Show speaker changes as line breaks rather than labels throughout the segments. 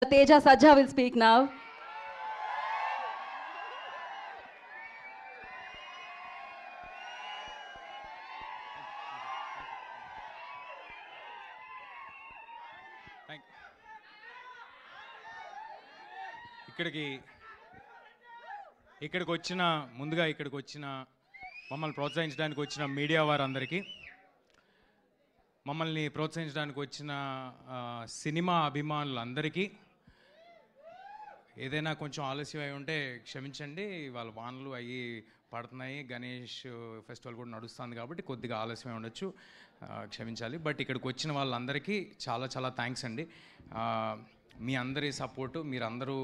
Teja Sajja will speak now.
ఇక్కడికి వచ్చిన మమ్మల్ని ప్రోత్సహించడానికి వచ్చిన మీడియా వారందరికీ, మమ్మల్ని ప్రోత్సహించడానికి వచ్చిన సినిమా అభిమానులందరికీ, ఏదైనా కొంచెం ఆలస్యం అయి ఉంటే క్షమించండి. వాళ్ళ వానలు అయ్యి పడుతున్నాయి, గణేష్ ఫెస్టివల్ కూడా నడుస్తుంది కాబట్టి కొద్దిగా ఆలస్యం ఉండొచ్చు, క్షమించాలి. బట్ ఇక్కడికి వచ్చిన వాళ్ళందరికీ చాలా చాలా థ్యాంక్స్ అండి. మీ అందరి సపోర్టు, మీరందరూ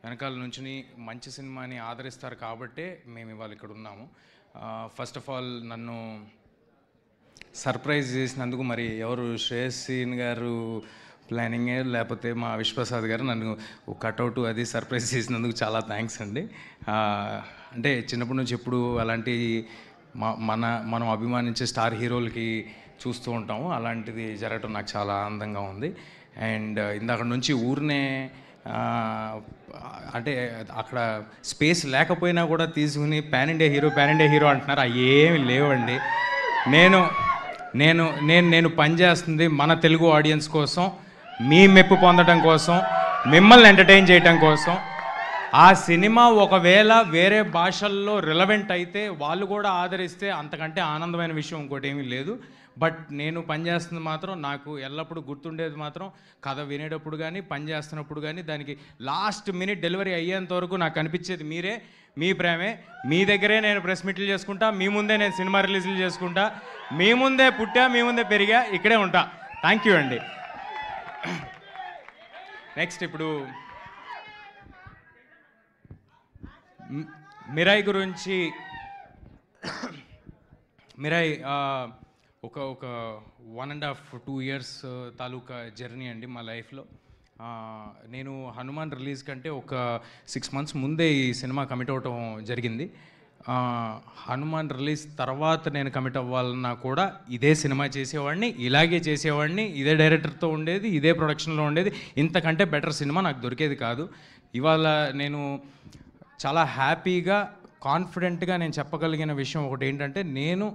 వెనకాల నుంచి మంచి సినిమాని ఆదరిస్తారు కాబట్టే మేము ఇవాళ ఇక్కడ ఉన్నాము. ఫస్ట్ ఆఫ్ ఆల్ నన్ను సర్ప్రైజ్ చేసినందుకు మరి ఎవరు, శ్రేయస్సీన్ గారు ప్లానింగే లేకపోతే మా విశ్వప్రసాద్ గారు నన్ను కట్అవుట్ అది సర్ప్రైజ్ చేసినందుకు చాలా థ్యాంక్స్ అండి. అంటే చిన్నప్పటి నుంచి ఎప్పుడు అలాంటి మనం అభిమానించే స్టార్ హీరోలకి చూస్తూ ఉంటాము, అలాంటిది జరగటం నాకు చాలా ఆనందంగా ఉంది. అండ్ ఇందాక నుంచి ఊరినే అంటే అక్కడ స్పేస్ లేకపోయినా కూడా తీసుకుని పాన్ ఇండియా హీరో అంటున్నారు. అవి ఏమి లేవండి. నేను పనిచేస్తుంది మన తెలుగు ఆడియన్స్ కోసం, మీ మెప్పు పొందడం కోసం, మిమ్మల్ని ఎంటర్టైన్ చేయడం కోసం. ఆ సినిమా ఒకవేళ వేరే భాషల్లో రిలవెంట్ అయితే, వాళ్ళు కూడా ఆదరిస్తే అంతకంటే ఆనందమైన విషయం ఇంకోటి ఏమీ లేదు. బట్ నేను పనిచేస్తుంది మాత్రం, నాకు ఎల్లప్పుడూ గుర్తుండేది మాత్రం కథ వినేటప్పుడు కానీ పని చేస్తున్నప్పుడు కానీ దానికి లాస్ట్ మినిట్ డెలివరీ అయ్యేంత వరకు నాకు అనిపించేది మీరే, మీ ప్రేమే. మీ దగ్గరే నేను ప్రెస్ మీట్లు చేసుకుంటా, మీ ముందే నేను సినిమా రిలీజులు చేసుకుంటా, మీ ముందే పుట్టా, మీ ముందే పెరిగా, ఇక్కడే ఉంటా. థ్యాంక్ యూ అండి. నెక్స్ట్ ఇప్పుడు మిరాయి గురించి. మిరాయి ఒక 1.5-2 years తాలూకా జర్నీ అండి మా లైఫ్లో. నేను హనుమాన్ రిలీజ్ కంటే ఒక 6 months ముందే ఈ సినిమా కమిట్ అవ్వటం జరిగింది. హనుమాన్ రిలీజ్ తర్వాత నేను కమిట్ అవ్వాలన్నా కూడా ఇదే సినిమా చేసేవాడిని, ఇలాగే చేసేవాడిని, ఇదే డైరెక్టర్తో ఉండేది, ఇదే ప్రొడక్షన్లో ఉండేది. ఇంతకంటే బెటర్ సినిమా నాకు దొరికేది కాదు. ఇవాళ నేను చాలా హ్యాపీగా, కాన్ఫిడెంట్గా నేను చెప్పగలిగిన విషయం ఒకటి ఏంటంటే, నేను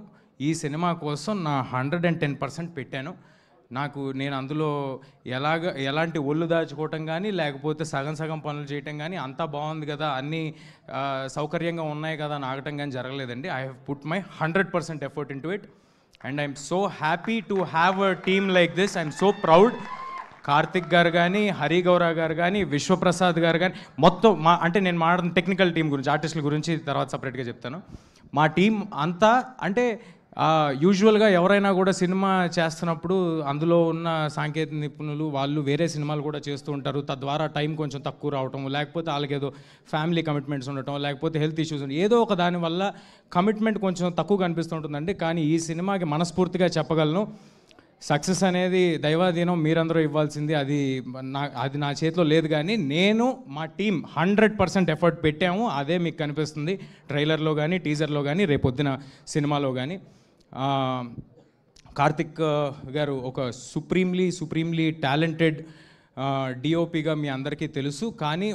ఈ సినిమా కోసం నా 110% పెట్టాను. నేను అందులో ఎలాంటి ఒళ్ళు దాచుకోవటం కానీ, లేకపోతే సగం పనులు చేయటం కానీ, అంతా బాగుంది కదా, అన్నీ సౌకర్యంగా ఉన్నాయి కదా అని ఆగటం కానీ జరగలేదండి. I have put my 100% effort into it and I'm so happy to have a team like this. I'm so proud. Karthik garu కానీ, హరి గౌర గారు కానీ, విశ్వప్రసాద్ గారు కానీ, మొత్తం నేను మాట్లాడిన టెక్నికల్ టీం గురించి, ఆర్టిస్టుల గురించి తర్వాత సపరేట్గా చెప్తాను. మా టీం అంతా అంటే యూజువల్గా ఎవరైనా కూడా సినిమా చేస్తున్నప్పుడు అందులో ఉన్న సాంకేతిక నిపుణులు వాళ్ళు వేరే సినిమాలు కూడా చేస్తూ ఉంటారు. తద్వారా టైం కొంచెం తక్కువ రావటం, లేకపోతే వాళ్ళకి ఏదో ఫ్యామిలీ కమిట్మెంట్స్ ఉండటం, లేకపోతే హెల్త్ ఇష్యూస్ ఉండటం, ఏదో ఒక దానివల్ల కమిట్మెంట్ కొంచెం తక్కువ కనిపిస్తుంటుందండి. కానీ ఈ సినిమాకి మనస్ఫూర్తిగా చెప్పగలను, సక్సెస్ అనేది దైవాధీనం, మీరందరూ ఇవ్వాల్సింది. అది నా చేతిలో లేదు. కానీ నేను, మా టీం 100% ఎఫర్ట్ పెట్టాము. అదే మీకు కనిపిస్తుంది ట్రైలర్లో కానీ, టీజర్లో కానీ, రేపొద్దున సినిమాలో కానీ. కార్తిక్ గారు ఒక సుప్రీంలీ టాలెంటెడ్ డిఓపిగా మీ అందరికీ తెలుసు. కానీ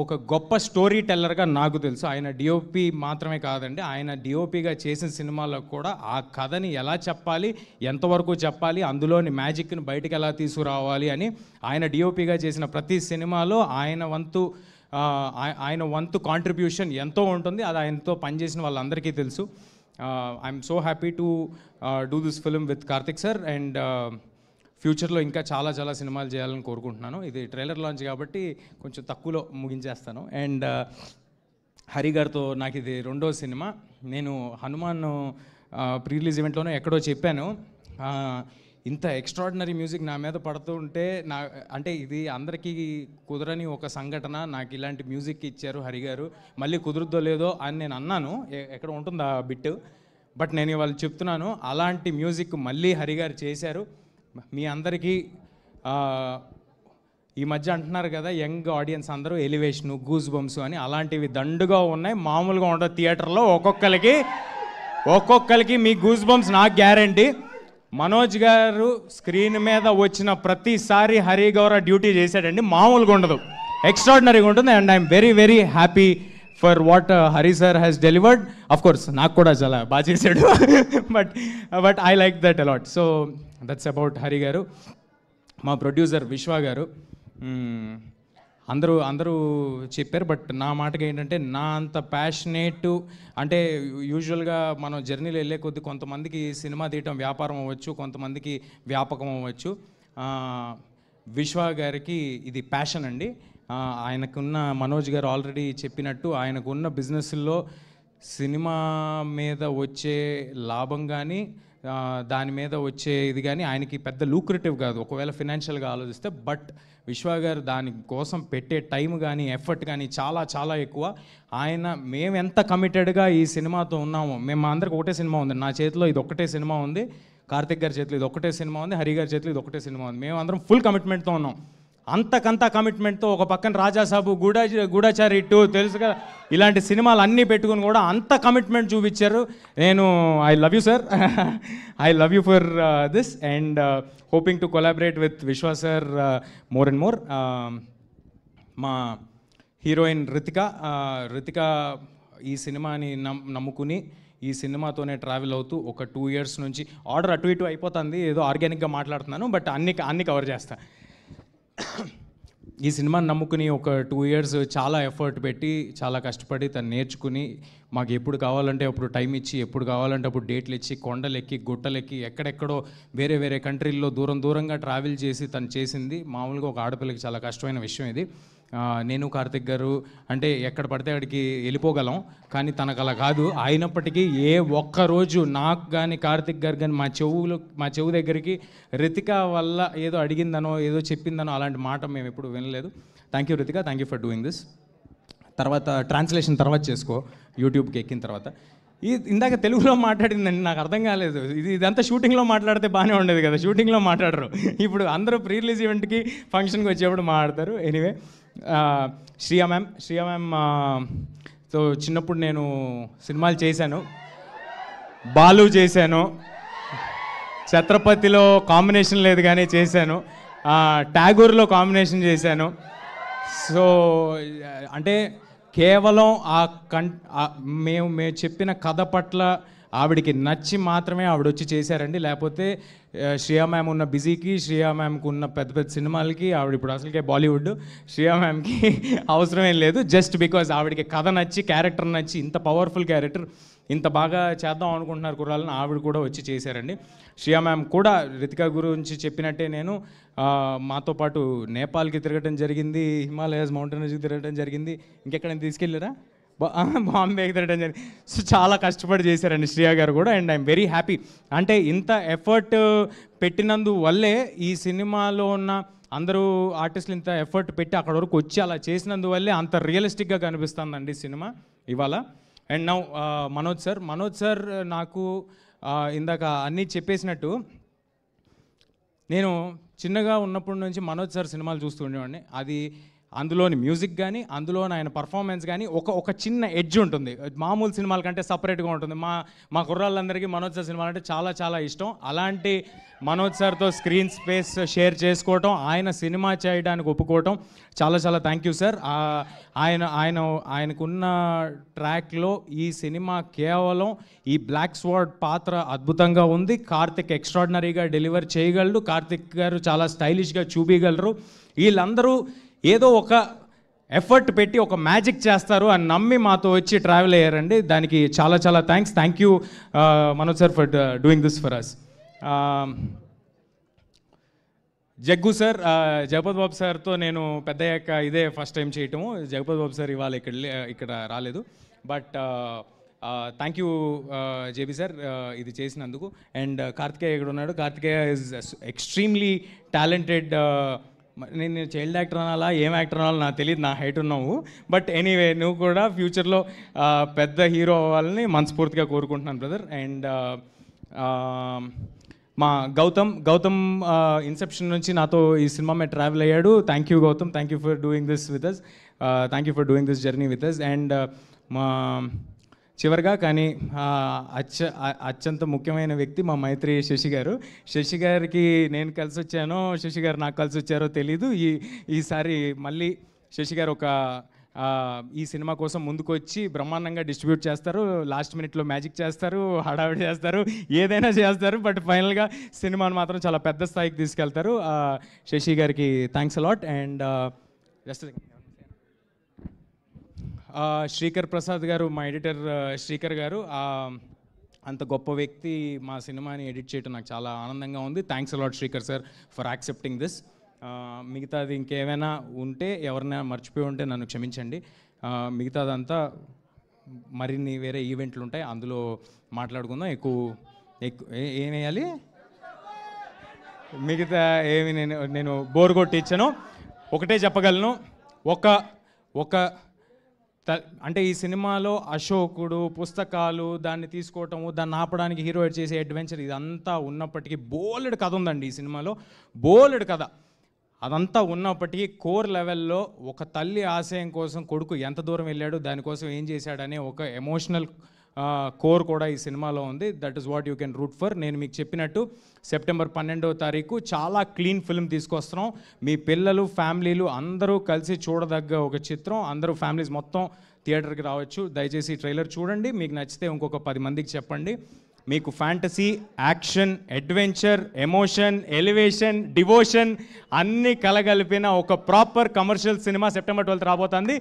ఒక గొప్ప స్టోరీ టెల్లర్గా నాకు తెలుసు. ఆయన డిఓపి మాత్రమే కాదండి, ఆయన డిఓపిగా చేసిన సినిమాలో కూడా ఆ కథని ఎలా చెప్పాలి, ఎంతవరకు చెప్పాలి, అందులోని మ్యాజిక్ని బయటికి ఎలా తీసుకురావాలి అని ఆయన డిఓపిగా చేసిన ప్రతి సినిమాలో ఆయన వంతు కాంట్రిబ్యూషన్ ఎంతో ఉంటుంది. అది ఆయనతో పనిచేసిన వాళ్ళందరికీ తెలుసు. I'm so happy to do this film with Karthik sir. And ఫ్యూచర్లో ఇంకా చాలా చాలా సినిమాలు చేయాలని కోరుకుంటున్నాను. ఇది ట్రైలర్ లాంచ్ కాబట్టి కొంచెం తక్కువలో ముగించేస్తాను. అండ్ హరి గారితో నాకు ఇది 2వ సినిమా. నేను హనుమాన్ ప్రీ రిలీజ్ ఈవెంట్లోనే ఎక్కడో చెప్పాను, ఇంత ఎక్స్ట్రాడినరీ మ్యూజిక్ నా మీద పడుతూ ఉంటే అంటే ఇది అందరికీ కుదరని ఒక సంఘటన. నాకు ఇలాంటి మ్యూజిక్ ఇచ్చారు హరి గారు, మళ్ళీ కుదురుద్దో లేదో అని నేను అన్నాను, ఎక్కడ ఉంటుంది ఆ బిట్. బట్ నేను ఇవాళ చెప్తున్నాను, అలాంటి మ్యూజిక్ మళ్ళీ హరి గారు చేశారు. మీ అందరికీ ఈ మధ్య అంటున్నారు కదా యంగ్ ఆడియన్స్ అందరూ ఎలివేషను, గూస్ బంప్స్ అని, అలాంటివి దండుగా ఉన్నాయి. మామూలుగా ఉండదు థియేటర్లో. ఒక్కొక్కరికి మీ గూస్ బంప్స్ నాకు గ్యారంటీ.
మనోజ్ గారు స్క్రీన్ మీద వచ్చిన ప్రతిసారి హరి గౌర డ్యూటీ చేశాడండి, మామూలుగా ఉండదు, ఎక్స్ట్రాడినరీగా ఉంటుంది. And I'm very very happy for what Hari sir has delivered. Of course నాకు కూడా చాలా బాగా చేశాడు, but I like that a lot. So that's about Hari గారు. మా ప్రొడ్యూసర్ విశ్వ గారు, అందరూ చెప్పారు, బట్ నా మాటకి ఏంటంటే నా అంత ప్యాషనేట్ అంటే యూజువల్గా మనం జర్నీలో వెళ్ళే కొద్దీ కొంతమందికి సినిమా తీయటం వ్యాపారం అవ్వచ్చు, కొంతమందికి వ్యాపకం అవ్వచ్చు. విశ్వ గారికి ఇది ప్యాషన్ అండి. ఆయనకున్న మనోజ్ గారు ఆల్రెడీ చెప్పినట్టు ఆయనకున్న బిజినెస్లో సినిమా మీద వచ్చే లాభం కానీ దాని మీద వచ్చే ఇది కానీ ఆయనకి పెద్ద లూక్రేటివ్ కాదు ఒకవేళ ఫినాన్షియల్గా ఆలోచిస్తే. బట్ విశ్వ గారు దానికోసం పెట్టే టైం కానీ ఎఫర్ట్ కానీ చాలా చాలా ఎక్కువ. మేము ఎంత కమిటెడ్గా ఈ సినిమాతో ఉన్నామో, మేము అందరికి ఒకటే సినిమా ఉంది, నా చేతిలో ఇది ఒక్కటే సినిమా ఉంది, కార్తిక్ గారి చేతిలో ఇది ఒక్కటే సినిమా ఉంది, హరి గారి చేతిలో ఇది ఒక్కటే సినిమా ఉంది. మేము అందరం ఫుల్ కమిట్మెంట్తో ఉన్నాం. అంతకంతా కమిట్మెంట్తో ఒక పక్కన రాజాసాబు, గూఢాచారి 2 తెలుసు కదా, ఇలాంటి సినిమాలు అన్నీ పెట్టుకుని కూడా అంత కమిట్మెంట్ చూపించారు. నేను I love you sir, I love you for this and hoping to collaborate with విశ్వ సార్ మోర్ అండ్ మోర్. మా హీరోయిన్ రితిక ఈ సినిమాని నమ్ముకుని ఈ సినిమాతోనే ట్రావెల్ అవుతూ ఒక 2 years నుంచి, ఆర్డర్ అటు ఇటు అయిపోతుంది, ఏదో ఆర్గానిక్గా మాట్లాడుతున్నాను, బట్ అన్ని కవర్ చేస్తాను. ఈ సినిమాని నమ్ముకుని ఒక 2 years చాలా ఎఫర్ట్ పెట్టి చాలా కష్టపడి తను నేర్చుకుని మాకు ఎప్పుడు కావాలంటే అప్పుడు టైం ఇచ్చి, ఎప్పుడు కావాలంటే అప్పుడు డేట్లు ఇచ్చి, కొండలెక్కి గుట్టలెక్కి ఎక్కడెక్కడో వేరే కంట్రీల్లో దూరంగా ట్రావెల్ చేసి తను చేసింది. మామూలుగా ఒక ఆడపిల్లకి చాలా కష్టమైన విషయం ఇది. నేను కార్తిక్ గారు అంటే ఎక్కడ పడితే అక్కడికి వెళ్ళిపోగలం, కానీ తనకు అలా కాదు. అయినప్పటికీ ఏ ఒక్కరోజు నాకు కానీ కార్తిక్ గారు కానీ మా చెవు దగ్గరికి రితిక వల్ల ఏదో అడిగిందనో ఏదో చెప్పిందనో అలాంటి మాట మేము ఎప్పుడు వినలేదు. Thank you Ritika, thank you for doing this. తర్వాత ట్రాన్స్లేషన్ తర్వాత చేసుకో, యూట్యూబ్కి ఎక్కిన తర్వాత. ఇందాక తెలుగులో మాట్లాడిందండి, నాకు అర్థం కాలేదు. ఇదంతా షూటింగ్లో మాట్లాడితే బాగానే ఉండేది కదా, షూటింగ్లో మాట్లాడరు. ఇప్పుడు అందరూ ప్రీ రిలీజ్ ఈవెంట్కి ఫంక్షన్కి వచ్చేప్పుడు మాట్లాడతారు. ఎనీవే, శ్రియా మ్యామ్ సో చిన్నప్పుడు నేను సినిమాలు చేశాను, బాలు చేశాను, ఛత్రపతిలో కాంబినేషన్ లేదు కానీ చేశాను, ట్యాగూర్లో కాంబినేషన్ చేశాను. సో అంటే కేవలం మేము చెప్పిన కథ పట్ల ఆవిడికి నచ్చి మాత్రమే ఆవిడ వచ్చి చేశారండి. లేకపోతే శ్రియా మ్యామ్ ఉన్న బిజీకి, శ్రియా మ్యామ్కి ఉన్న పెద్ద సినిమాలకి, ఆవిడ ఇప్పుడు అసలుకే బాలీవుడ్, శ్రియా మ్యామ్కి అవసరమేం లేదు. జస్ట్ బికాజ్ ఆవిడకి కథ నచ్చి, క్యారెక్టర్ నచ్చి, ఇంత పవర్ఫుల్ క్యారెక్టర్ ఇంత బాగా చేద్దాం అనుకుంటున్నారు కుర్రాలని, ఆవిడ కూడా వచ్చి చేశారండి. శ్రియా మ్యామ్ కూడా రితిక గురించి చెప్పినట్టే నేను మాతో పాటు నేపాల్కి తిరగడం జరిగింది, హిమాలయాస్ మౌంటైన్స్కి తిరగడం జరిగింది, ఇంకెక్కడైనా తీసుకెళ్ళారా, బాంబేకి తిరగడం జరిగింది. సో చాలా కష్టపడి చేశారండి శ్రియా గారు కూడా. And I'm very happy. అంటే ఇంత ఎఫర్ట్ పెట్టినందువల్లే ఈ సినిమాలో ఉన్న అందరూ ఆర్టిస్టులు ఇంత ఎఫర్ట్ పెట్టి అక్కడ వరకు వచ్చి అలా చేసినందువల్లే అంత రియలిస్టిక్గా కనిపిస్తుందండి సినిమా ఇవాళ. అండ్ నౌ మనోజ్ సార్ నాకు ఇందాక అన్నీ చెప్పేసినట్టు, నేను చిన్నగా ఉన్నప్పటి నుంచి మనోజ్ సార్ సినిమాలు చూస్తూ ఉండేవాడిని. అది అందులోని మ్యూజిక్ కానీ, అందులోని ఆయన పర్ఫార్మెన్స్ కానీ ఒక చిన్న ఎడ్జ్ ఉంటుంది, మామూలు సినిమాల కంటే సపరేట్గా ఉంటుంది. మా కుర్రాళ్ళందరికీ మనోజ్ సార్ సినిమాలు అంటే చాలా చాలా ఇష్టం. అలాంటి మనోజ్ సార్తో స్క్రీన్ స్పేస్ షేర్ చేసుకోవటం, ఆయన సినిమా చేయడానికి ఒప్పుకోవటం చాలా చాలా థ్యాంక్ యూ సార్. ఆయనకున్న ట్రాక్లో ఈ సినిమా కేవలం ఈ బ్లాక్ స్వార్డ్ పాత్ర అద్భుతంగా ఉంది. కార్తిక్ ఎక్స్ట్రాడినరీగా డెలివర్ చేయగలడు, కార్తిక్ గారు చాలా స్టైలిష్గా చూపించగలరు. వీళ్ళందరూ ఏదో ఒక ఎఫర్ట్ పెట్టి ఒక మ్యాజిక్ చేస్తారు అని నమ్మి మాతో వచ్చి ట్రావెల్ అయ్యారండి. దానికి చాలా చాలా thank you Manoj sir for doing this for us. Jaggu sir, Jagapathi Babu సార్తో నేను పెద్దయ్యాక ఇదే ఫస్ట్ టైం చేయటము. జగపతి బాబు సార్ ఇవాళ ఇక్కడ రాలేదు, but thank you JB sir ఇది చేసినందుకు. అండ్ కార్తికేయ ఇక్కడ ఉన్నాడు. Karthikeya is extremely talented. నేను చైల్డ్ యాక్టర్ అనాలా ఏం యాక్టర్ అనాలో నాకు తెలియదు, నా హైట్ ఉన్నావు. బట్ ఎనీవే, నువ్వు కూడా ఫ్యూచర్లో పెద్ద హీరో అవ్వాలని మనస్ఫూర్తిగా కోరుకుంటున్నాను బ్రదర్. అండ్ మా గౌతమ్ ఇన్సెప్షన్ నుంచి నాతో ఈ సినిమా మీద ట్రావెల్ అయ్యాడు. Thank you Gautam, thank you for doing this with us, thank you for doing this journey with us. And మా చివరిగా కానీ అత్యంత ముఖ్యమైన వ్యక్తి మా మైత్రి శశి గారు. శశి గారికి నేను కలిసి వచ్చానో శశి గారు నాకు కలిసి వచ్చారో తెలీదు. ఈసారి మళ్ళీ శశి గారు ఈ సినిమా కోసం ముందుకు వచ్చి బ్రహ్మాండంగా డిస్ట్రిబ్యూట్ చేస్తారు, లాస్ట్ మినిట్లో మ్యాజిక్ చేస్తారు, హడావిడి చేస్తారు, ఏదైనా చేస్తారు. బట్ ఫైనల్గా సినిమాను మాత్రం చాలా పెద్ద స్థాయికి తీసుకెళ్తారు. శశి గారికి thanks a lot. And Srikar Prasad గారు, మా ఎడిటర్ శ్రీకర్ గారు, అంత గొప్ప వ్యక్తి మా సినిమాని ఎడిట్ చేయడం నాకు చాలా ఆనందంగా ఉంది. Thanks a lot Srikar sir for accepting this. మిగతాది ఇంకేమైనా ఉంటే ఎవరైనా మర్చిపోయి ఉంటే నన్ను క్షమించండి. మిగతాదంతా మరిన్ని వేరే ఈవెంట్లు ఉంటాయి, అందులో మాట్లాడుకుందాం. ఏం వేయాలి మిగతా ఏమి నేను బోర్ కొట్టించాను. ఒకటే చెప్పగలను, అంటే ఈ సినిమాలో అశోకుడు, పుస్తకాలు, దాన్ని తీసుకోవటము, దాన్ని ఆపడానికి హీరో చేసే అడ్వెంచర్ ఇదంతా ఉన్నప్పటికీ బోలెడు కథ ఉందండి ఈ సినిమాలో, బోలెడు కథ. అదంతా ఉన్నప్పటికీ కోర్ లెవెల్లో ఒక తల్లి ఆశయం కోసం కొడుకు ఎంత దూరం వెళ్ళాడు, దానికోసం ఏం చేశాడనే ఒక ఎమోషనల్ కోర్ కూడా ఈ సినిమాలో ఉంది. That is what you can root for. నేను మీకు చెప్పినట్టు సెప్టెంబర్ 12వ తారీఖు చాలా క్లీన్ ఫిల్మ్ తీసుకొస్తున్నాం. మీ పిల్లలు, ఫ్యామిలీలు అందరూ కలిసి చూడదగ్గ ఒక చిత్రం. అందరూ ఫ్యామిలీస్ మొత్తం థియేటర్కి రావచ్చు. దయచేసి ట్రైలర్ చూడండి, మీకు నచ్చితే ఇంకొక 10 మందికి చెప్పండి. మీకు fantasy, action, adventure, emotion, elevation, devotion అన్నీ కలగలిపిన ఒక ప్రాపర్ కమర్షియల్ సినిమా సెప్టెంబర్ 12 రాబోతుంది.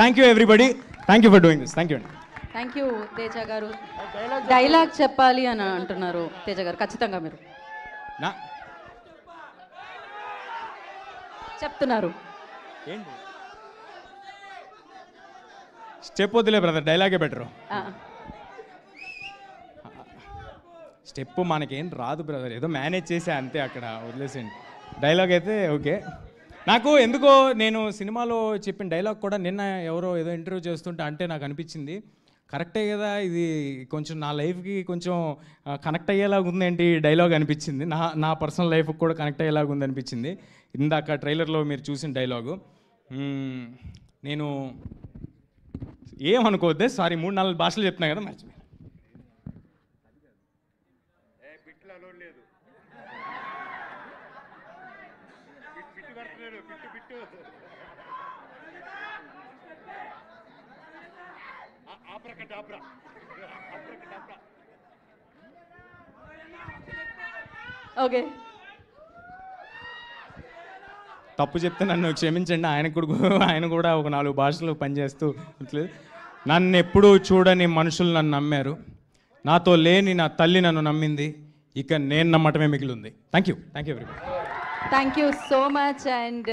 Thank you everybody, thank you for doing this. Thank you అండి.
థ్యాంక్ యూ తేజ గారు. డైలాగ్ చెప్పాలి అని అంటున్నారు తేజ గారు, ఖచ్చితంగా మీరు చెప్తున్నారు.
ఏంటి స్టెప్ వద్దులే బ్రదర్, డైలాగే బెటరు. స్టెప్ మనకేం రాదు బ్రదర్, ఏదో మేనేజ్ చేసే అంతే, అక్కడ వదిలేసేయండి. డైలాగ్ అయితే ఓకే. నాకు ఎందుకో నేను సినిమాలో చెప్పిన డైలాగ్ కూడా నిన్న ఎవరో ఏదో ఇంటర్వ్యూ చేస్తుంటే అంటే నాకు అనిపించింది, కరెక్టే కదా, ఇది కొంచెం నా లైఫ్కి కొంచెం కనెక్ట్ అయ్యేలాగా ఉందేంటి డైలాగ్ అనిపించింది. నా పర్సనల్ లైఫ్కి కూడా కనెక్ట్ అయ్యేలాగా ఉంది అనిపించింది ఇందాక ట్రైలర్లో మీరు చూసిన డైలాగు. నేను ఏమనుకోవద్దే, సారీ 3-4 భాషలు చెప్తున్నా కదా, మర్చిపోయి.
ఓకే,
తప్పు చెప్తే నన్ను క్షమించండి. ఆయన కూడా ఒక 4 భాషలు పనిచేస్తూ నన్ను ఎప్పుడూ చూడని మనుషులు నన్ను నమ్మారు, నాతో లేని నా తల్లి నన్ను నమ్మింది, ఇక నేను నమ్మటమే మిగిలింది. Thank you everybody.
Thank you so much. And